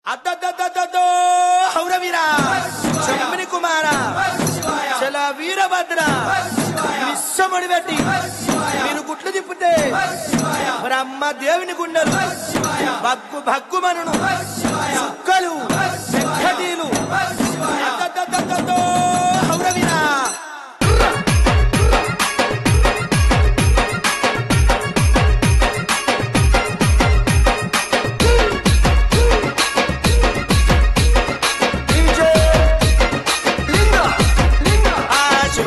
అద్దద్దద్దద్దో హౌరవీరా చెమ్మని కుమార చల వీరభద్ర విశ్వముడి పెట్టి మీరు గుట్లు తిప్పితే బ్రహ్మ దేవుని గుండెలు భగ్గు భగ్గుమనును చుక్కలు వెంకటీలు అద్దద్దద్దద్దో హౌరవీరా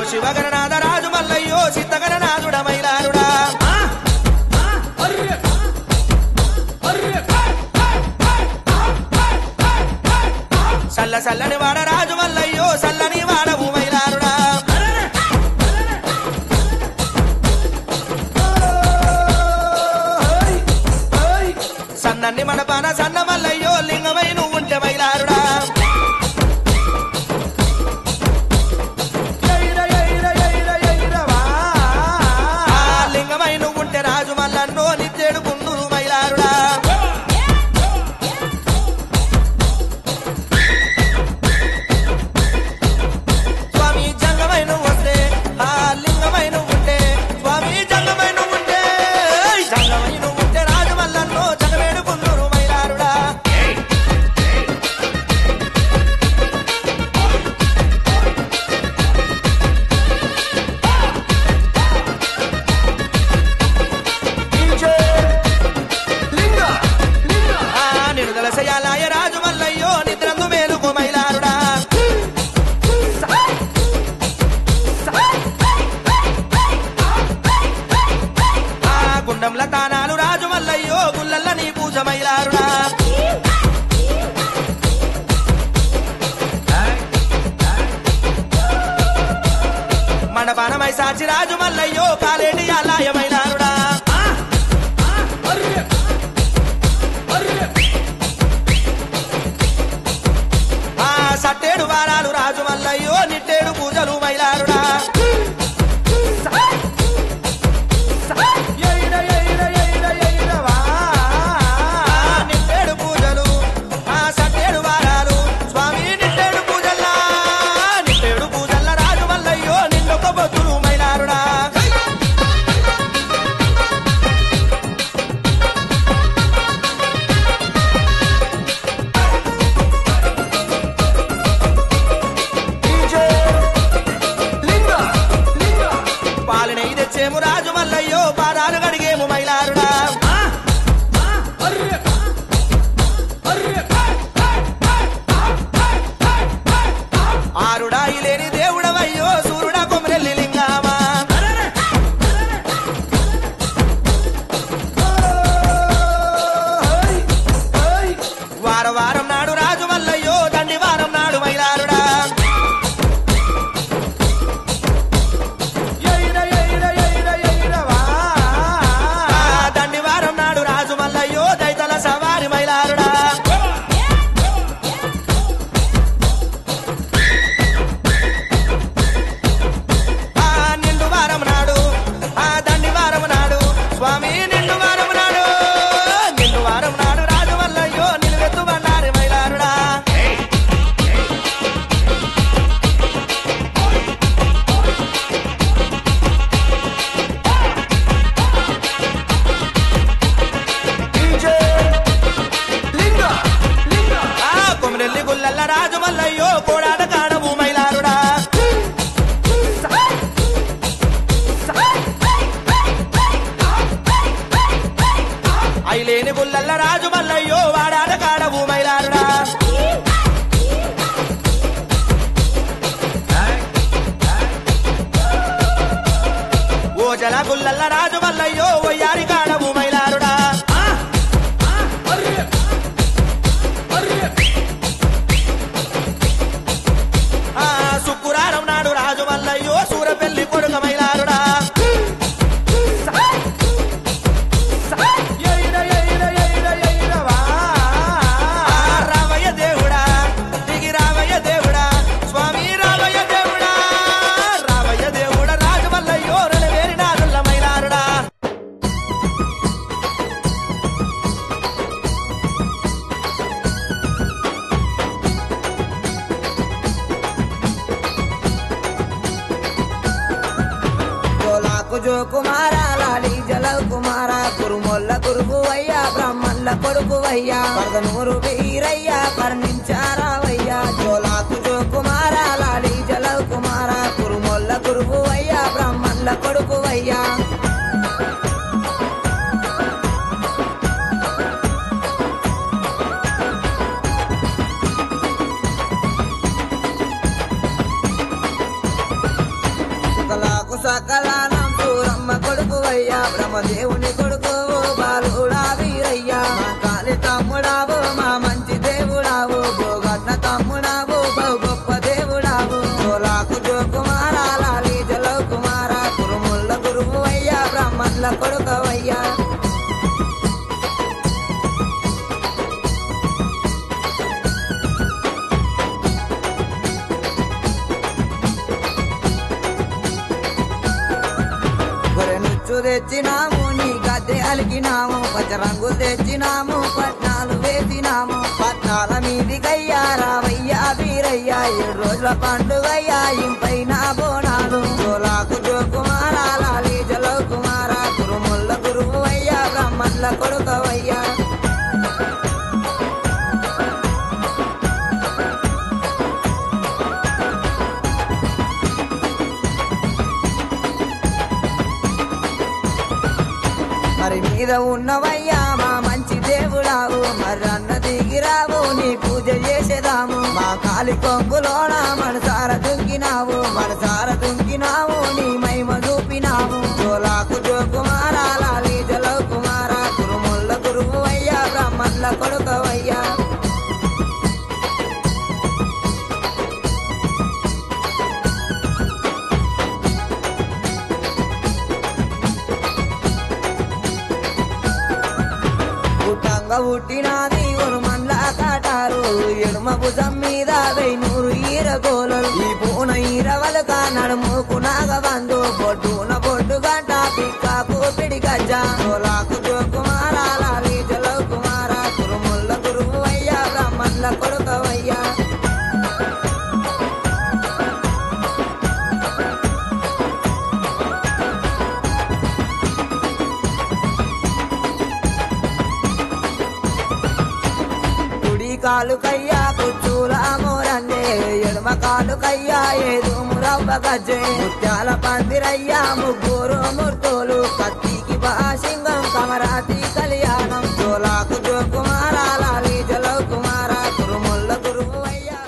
శివగణనాథ రాజు మల్లయ్యో సిద్ధగణనాథుడ మైలారుడా సల్ల సల్లని వాడ రాజు మల్లయ్యో సల్లని వాడవు మైలారుడా సన్నన్ని మనపాన సన్న మల్లయ్యో లింగమై నువ్వు ఉంటే మైలారుడా రాజు మల్లన్నో నిత్యేడు గుండూరు మైలారుడా స్వామి జంగమైన వస్తే ఆ లింగమైన ఉంటే స్వామి జంగమైన ఉంటే జంగమైన ఉంటే రాజు మల్లన్నో జగవేడు గుండూరు మైలారుడా నిడుదలసయాలాయ రాజు మల్లయ్యో నిద్రందు మేలుకు మైలారుడా ఆ గుండంల తానాలు రాజు మల్లయ్యో గుల్లల్ల నీ పూజ మైలారుడా మండపానమై సాచి రాజు మల్లయ్యో కాలేటి ఆలాయ మైలారుడా సట్టేడు వారాలు రాజు మల్లయ్యో నిట్టేడు పూజలు మైలారుడా నిట్టేడు పూజలు ఆ సట్టేడు వారాలు స్వామి నిట్టేడు పూజల్లా నిట్టేడు పూజల్ల రాజు మల్లయ్యో నిన్నొక బొత్తులు మైలారుడా పాలనై తెచ్చేము రాజు మల్లయ్యో పాదాలు గడిగేము మైలారుడా ఆరుడాయి లేని దేవుడవయ్యో సూర్యుడా కొమరెల్లి లింగామా వారం వారం నాడు రాజు మల్లయ్యో దండి వారం నాడు మైలారుడా దండివారం నాడు రాజు మల్లయ్యో దైతల సవారి మైలారుడా నిండు వారం నాడు ఆ దండివారం నాడు స్వామి నిండు వారం నాడు నిండు వారం నాడు రాజు మల్లయ్యో నిలువెత్తు బండారి మైలారుడా కొమరెల్లి గుల్లల్ల రాజు మల్లయ్యో కోడాట కాడము మైలారుడా ఐలేని గుల్లల్ల రాజు మల్లయ్యో వాడాట కాడము మైలారుడా ఓజల గుల్లల్ల రాజు మల్లయ్యో వయ్యారి కాడము మైలారుడా శుక్రారం నాడు రాజు మల్లయ్యో సూరపెల్లి కొడుక మైలారుడా కుమార లాలి జలవ్ కుమార కురుమొల్ల గురువువయ్యా బ్రహ్మల్ల కొడుకువయ్యా పరదనూరు వీరయ్యా కర్ణించారావయ్యా జోలాకు జో కుమార లాలి జలవ్ కుమార కురుమొల్ల గురువువయ్యా బ్రహ్మల్ల కొడుకువయ్యా సకలానం సూరమ్మ కొడుకువయ్యా బ్రహ్మదేవుని కొడుకు బాలుడా వీరయ్యా మా కాలి తమ్ముడావు మా మంచి దేవుడావు భోగన్న తమ్ముడావు బహు గొప్ప దేవుడావు జోలాకు జో కుమార లాలి జలవ్ కుమార కురుముల్ల గురువువయ్యా బ్రహ్మల్ల కొడుకవయ్యా తెచ్చినాము నీ గద్దె అలికినాము పచ్చరంగు తెచ్చినాము పట్నాలు వేసినాము పట్నాల మీదికయ్యా రావయ్యా వీరయ్యా 7 రోజుల పండుగయ్యా ఇంపైన బోనాలు జోలాకు జో కుమార లాలి జలవ్ కుమార కురుముల్ల గురువువయ్యా బ్రహ్మల్ల కొడుకవయ్యా మరి మీద ఉన్నవయ్యా మా మంచి దేవుడావు మర్రన్న దిగిరావు నీ పూజ చేసేదాము మా కాలి కొంగులోన మనసార దుంకినావు నీ మహిమ చూపినావు జోలాకు జో కుమార లాలి జలవ్ కుమార కురుముల్ల గురువువయ్యా బ్రహ్మల్ల కొడుకవయ్యా పుట్టినాది ఒక మండ్ల కాటారు ఎడుమ భుజం మీద 100 ఈరగోలలు ఈ పూన ఈరవలక నడుముకు నాగబందు బొడ్డు గంట పిక్కాకు పిడి గజ్జ జోలాకు జో కుమార లాలి జలవ్ కుమార కురుముల్ల గురువువయ్యా బ్రహ్మల్ల కొడుకవయ్యా కాలు కయ్యా కుచ్చూల మోరండే ఎడమ కాలు కయ్యా ఏదో మురవ్వ గజ్జే ముత్యాల పందిరయ్యా ముగ్గురు మూర్తులు కత్తికి భాషింగం కమరాతి కళ్యాణం జోలాకు జో కుమార లాలి జలవ్ కుమార కురుముల్ల గురువువయ్యా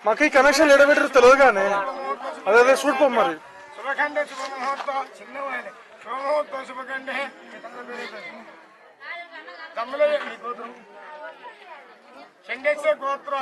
మాకు కనెక్షన్ ఎడబెట్టరు తెలియదు కానీ అదే చూడిపో మరి శుభఖండే శుభముహూర్త చిన్నవాడే శుభముహూర్తం శుభఖండే తమ్ములే గోత్రం చండేశ్వర గోత్ర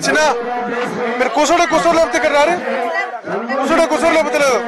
చిన్న మీరు కూర్చోడే కూర్చోడు లేకపోతే ఇక్కడ రారు కూర్చోడు లేకపోతే లేదు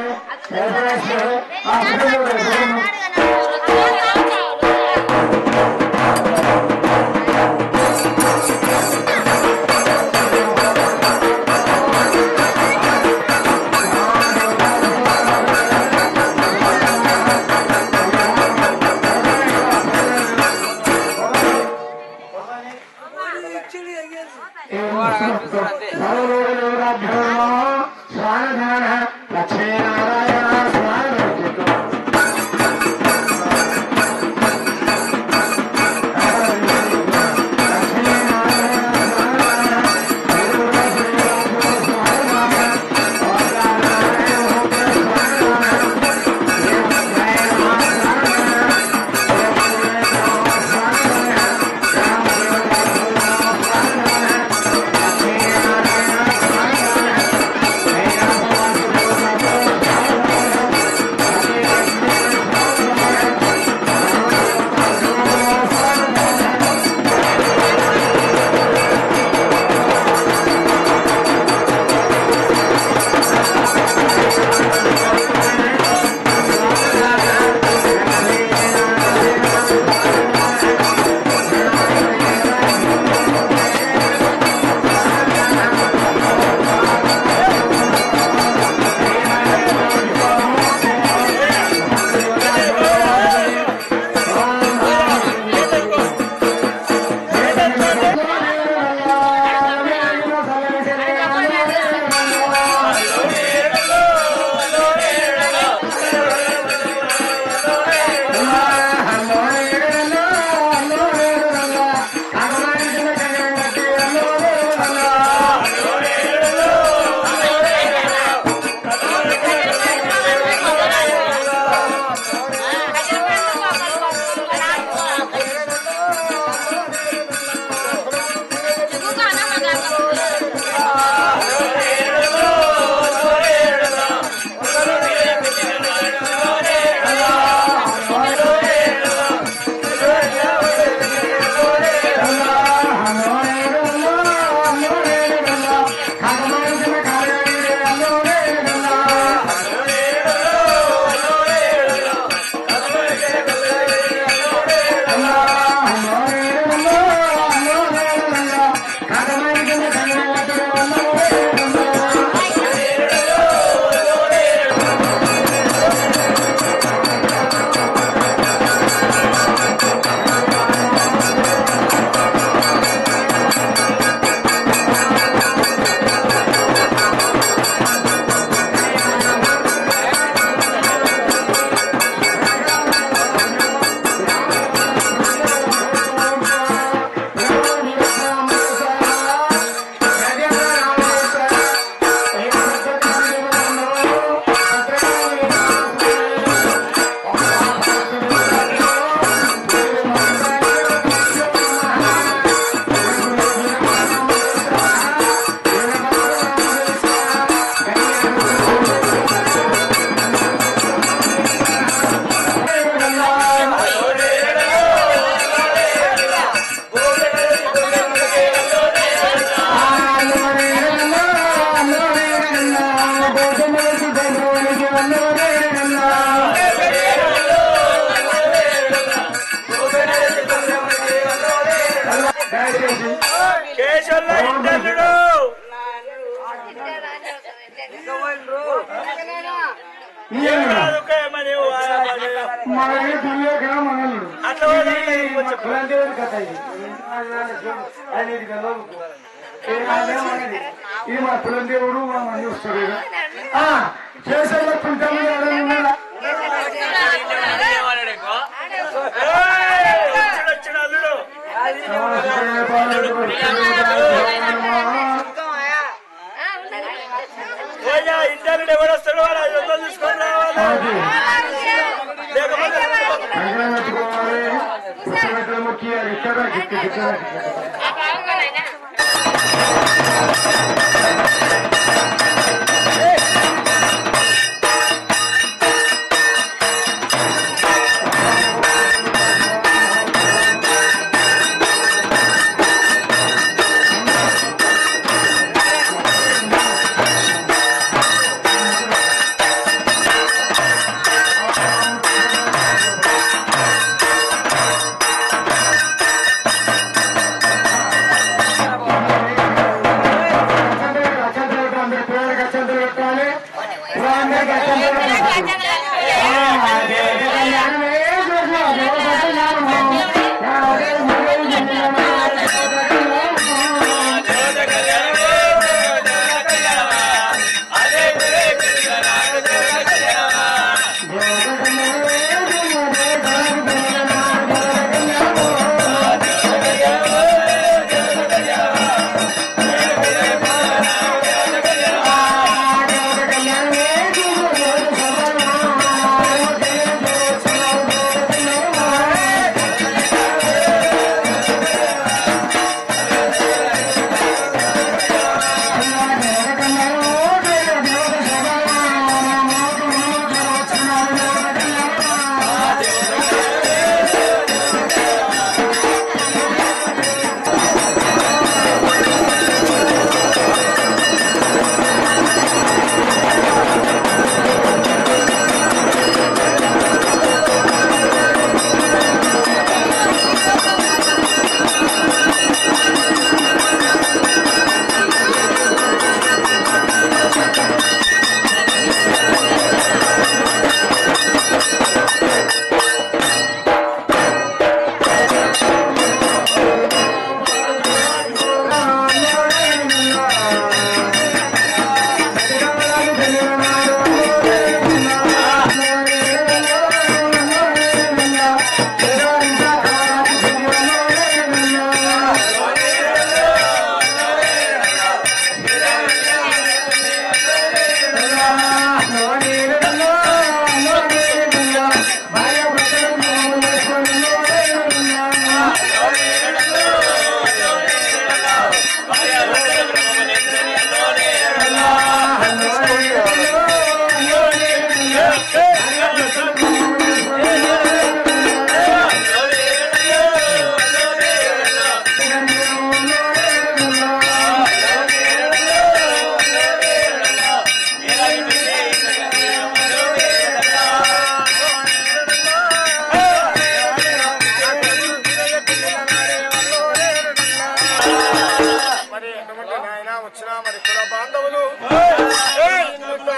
వచ్చిన మరి కుల బాంధవులు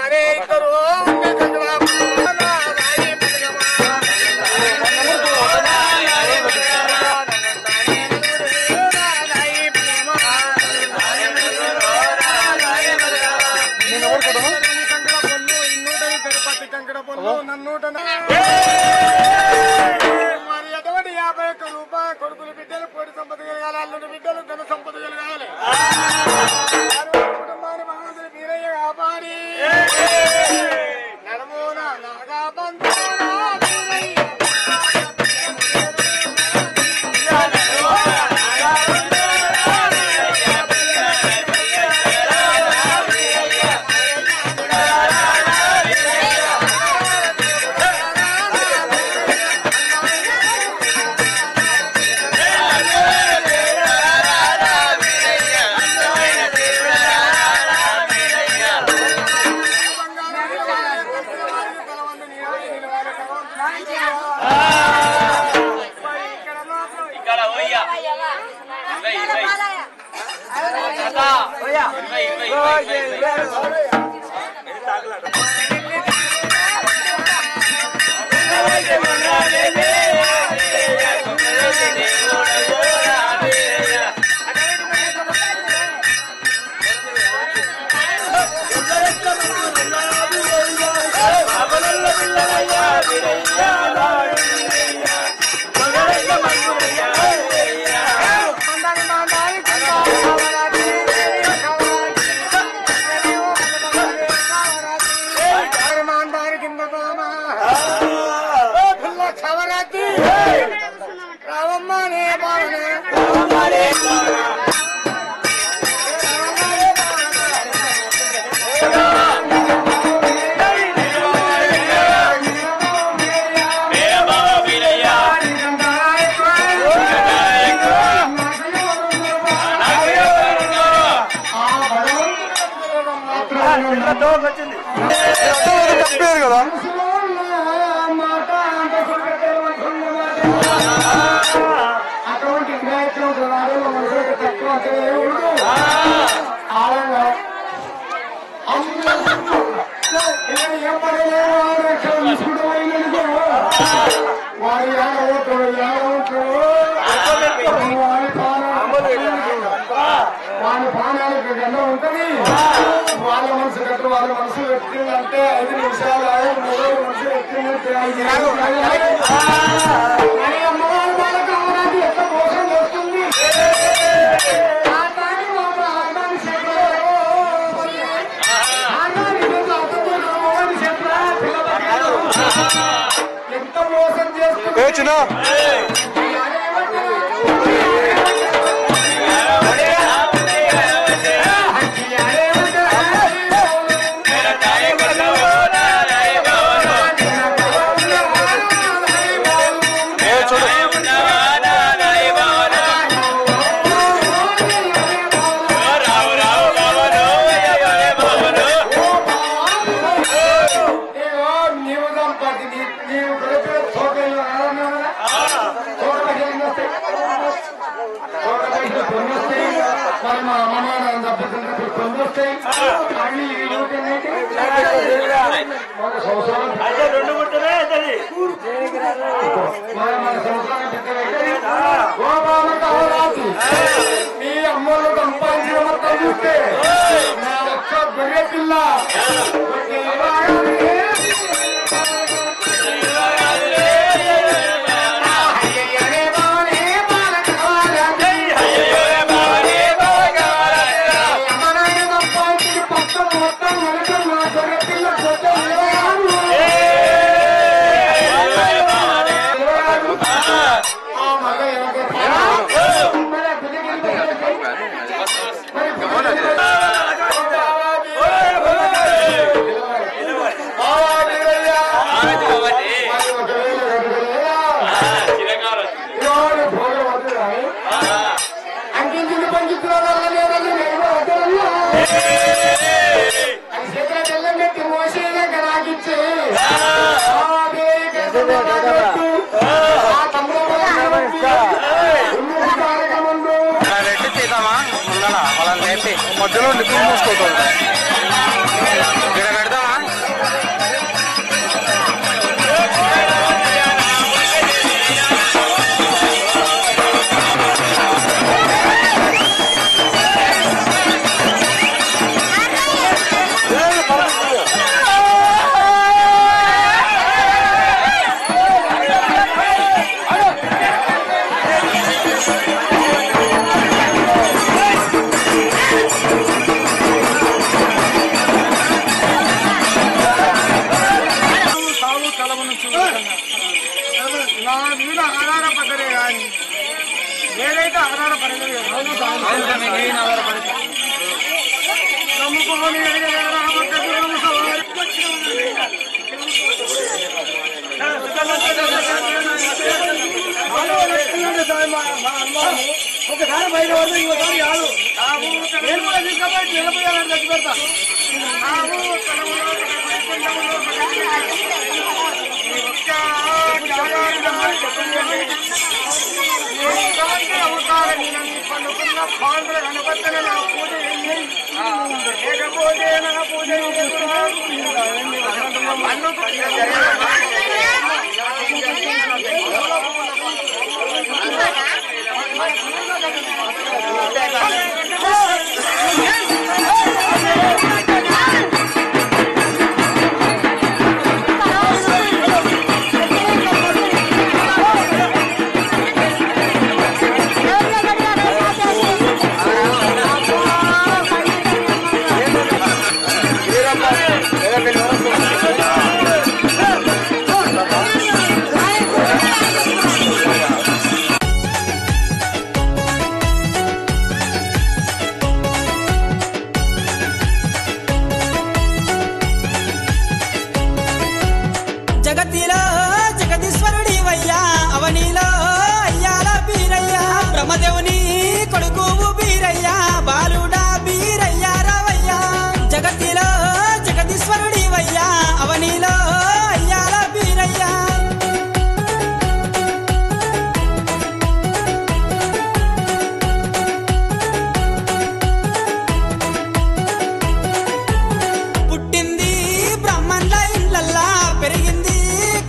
అనే ఇద్దరు మరి ఎటువంటి 51 రూపాయల కొడుకులు బిడ్డలు కోటి సంపద కలగాలి, అల్లుడి బిడ్డలు ధన సంపద కలగాలి. కుటుంబాన్ని మహాదేవి వీరయ్య కాపాడి నడమోన నాగా చెప్పారు కదా. అటువంటి తక్కువ వాళ్ళ ప్రాణాలకు గండం ఉంటుంది. వాళ్ళ మనసు కట్టు వాళ్ళ మనసు ఎత్తిందంటే 5 నిమిషాలు 3 మనసు ఎత్తిందంటే 5 అమ్మవారి వాళ్ళకి అమ్మడానికి ఎంత మోసం చేస్తుంది. ఎంత మోసం చేస్తుంది. చిన్న మీ అమ్మలు సంపాదించిన మొత్తం చూస్తే నా ఒక్క గొర్రె పిల్ల మధ్యలో నిప్పులు మూసుకోతాడు. ఇక్కడ పెడతావా? నా మీద ఆధారపడ్డదే కానీ ఏదైతే ఆధారపడలేదు నమ్ముకోని ఒకసారి బయట పడితే ఇంకోసారి కాదు నేను కూడా తీసుకపోయి నిలబోయాలని తెచ్చి పెడతా. లేకపోతే నా పూజ జగతిలో జగదీశ్వరుడివయ్యా అవనిలో అయ్యాల బీరయ్యా బ్రహ్మదేవుని కొడుకు బీరయ్యా బాలుడా బీరయ్యా రావయ్యా జగతిలో జగదీశ్వరుడివయ్యా అవనిలో అయ్యాల బీరయ్యా పుట్టింది బ్రహ్మన్ల ఇండ్లల్లా పెరిగింది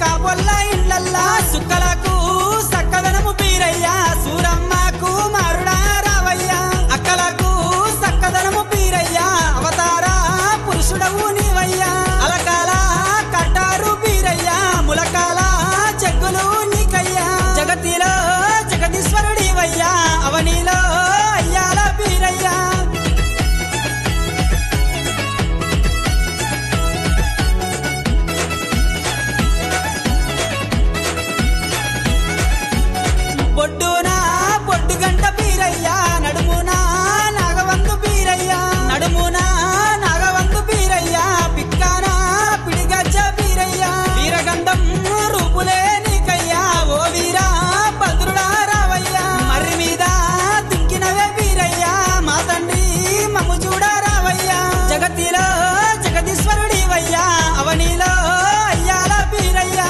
కాబొల్ల ఇండ్లల్లా సుక్కలకు సక్కదనము బీరయ్యా సూరమ్మకు మారుడా రావయ్యా అక్కలకు సక్కదనము బీరయ్యా అవతార పురుషుడవు నీవయ్యా అలకాల కట్టారు బీరయ్యా ములకాల చెక్కులు నీకయ్యా జగతిలో జగదీశ్వరుడివయ్యా అవనిలో అయ్యాల బీరయ్యా బొడ్డునా బొడ్డు గంట బీరయ్యా నడుమునా నాగవంతు బీరయ్యా నడుమునా నాగవంతు బీరయ్యా పిక్కానా పిడిగజ్జ బీరయ్యా వీరగంధం రూపులే నీకయ్యా ఓ వీరా భద్రుడా రావయ్యా మర్రి మీద దుక్కినవే బీరయ్యా మా తండ్రి మమ్ము చూడ రావయ్యా జగతిలో జగదీశ్వరుడివయ్యా అవనిలో అయ్యాల బీరయ్యా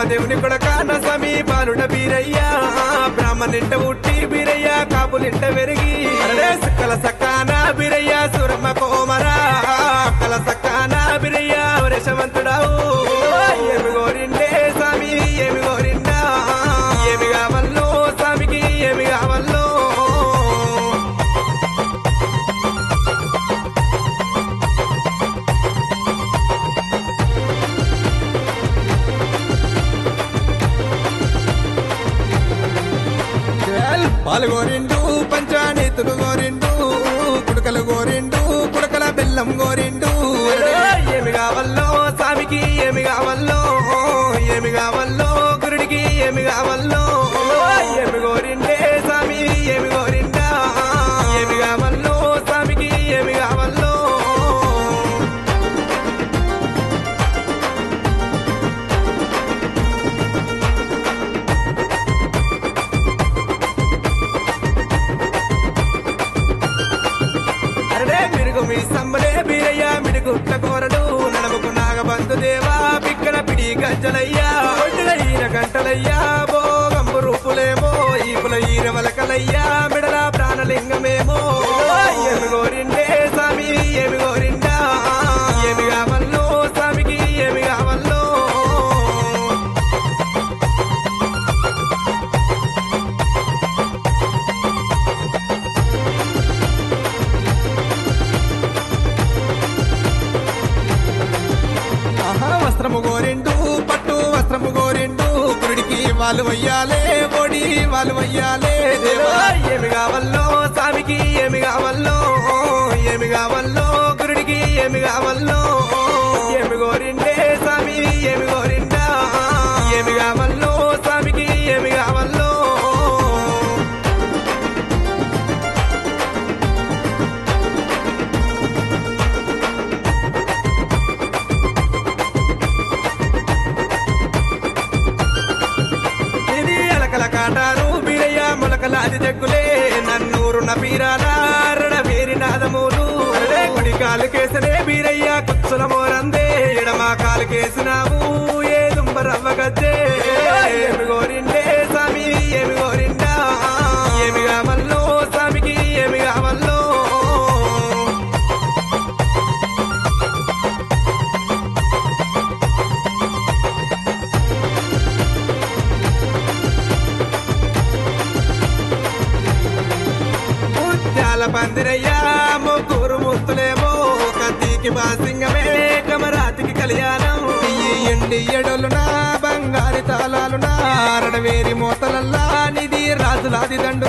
దేవుని కొడక నా స్వామి బాలుడ బీరయ్య బ్రాహ్మణింట ఉట్టి బీరయ్య కాపులింట వెరిగి కల సక్కాన బీరయ్య సురమ్మ కోమరా కల సక్కాన బీరయ్య వరేశవంతుడావు ఏమి గోరిండే స్వామి ఏమి గోరిండా ఏమి కావల్లో స్వామికి ఏమి కావల్లో పాలు గోరిండు పంచానీతులు గోరిండు కుడకలు గోరిండు కుడకల బెల్లం గోరిండు ఏమి కావల్లో స్వామికి ఏమి కావల్లో ఏమి కావల్లో గురుడికి ఏమి కావల్లో ఏమి గోరిండే స్వామి ఏమి గోరిండా ఏమి కావల్లో స్వామికి ఏమి కావల్లో మీ సమ్మలే బీరయ్య మిడిగుట్ల కోరడు నడముకు నాగబంధు దేవా పిక్కన పిడి గజ్జలయ్యా ఒడ్డుల ఈన గంటలయ్యా భోగంబు రూపులేమో ఈపుల ఈర వలకలయ్యా మిడల ప్రాణలింగమేమో ఏమి గోరిండే స్వామి ఏమి గోరిండా ఏమి కావల్లో స్వామికి ఏమి కావల్లో వస్త్రము గోరిండు పట్టు వస్త్రము గోరిండు గుడికి వాళ్ళు వయ్యాలే బోడి వాళ్ళు వయ్యాలే దేవా ఏమి కావల్లో స్వామికి ఏమి కావల్లో ఏమి కావల్లో గురుడికి ఏమి కావల్లో ఏమి గోరిండే స్వామి ఏమి గోరిండా ఏమి కావల్లో స్వామికి ఏమి కావల్లో కాటారు బీరయ్య మొలకలాది జగ్గులే నన్నూరు నపీరాల వేరి నాదమూలు కుడి కాలు కేసనే బీరయ్య కుచ్చుల మోరందే ఎడమా కాలు కేసినావు ఏ దుంబరవ్వ గజ్జే ఏమి గోరిండే స్వామి ఏమి గోరిండా ఏమి కావల్లో స్వామికి ఏమి కావల్లో పందిరయ్యా ముగ్గురు ముత్తులేమో కత్తికి బాసింగమే కమరాతికి కళ్యాణం ఎండి ఎడలునా బంగారి తాళాలునా అరడవేరి మోతలల్లా నిధి రాజులాది దండు